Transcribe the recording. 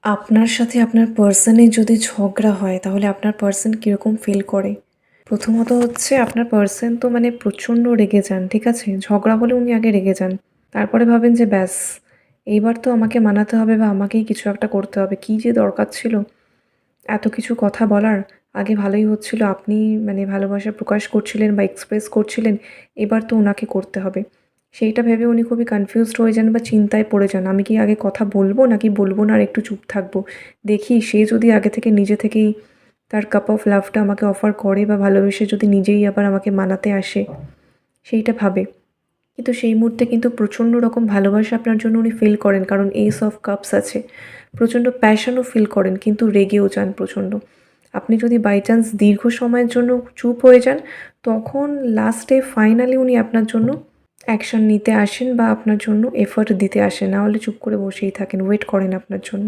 আপনার সাথে আপনার পার্সনের যদি ঝগড়া হয় তাহলে আপনার পার্সন কীরকম ফিল করে? প্রথমত হচ্ছে আপনার পার্সন তো মানে প্রচণ্ড রেগে যান, ঠিক আছে? ঝগড়া হলে উনি আগে রেগে যান। তারপরে ভাবেন যে ব্যাস এইবার তো আমাকে মানাতে হবে বা আমাকেই কিছু একটা করতে হবে। কী যে দরকার ছিল এত কিছু কথা বলার? আগে ভালোই হচ্ছিল। আপনি মানে ভালোবাসা প্রকাশ করছিলেন বা এক্সপ্রেস করছিলেন। এবার তো উনাকে করতে হবে। সেইটা ভেবে উনি খুবই কনফিউজড হয়ে যান বা চিন্তায় পড়ে যান। আমি কি আগে কথা বলবো নাকি বলবো না আর একটু চুপ থাকবো? দেখি সে যদি আগে থেকে নিজে থেকেই তার কাপ অফ লাভটা আমাকে অফার করে বা ভালোবেসে যদি নিজেই আবার আমাকে মানাতে আসে, সেইটা ভাবে। কিন্তু সেই মুহূর্তে কিন্তু প্রচণ্ড রকম ভালোবাসা আপনার জন্য উনি ফিল করেন, কারণ এইস অফ কাপস আছে। প্রচণ্ড প্যাশনও ফিল করেন কিন্তু রেগেও যান প্রচণ্ড। আপনি যদি বাই চান্স দীর্ঘ সময়ের জন্য চুপ হয়ে যান, তখন লাস্টে ফাইনালি উনি আপনার জন্য অ্যাকশন নিতে আসেন বা আপনার জন্য এফোর্ট দিতে আসেন। না হলে চুপ করে বসেই থাকেন, ওয়েট করেন আপনার জন্য।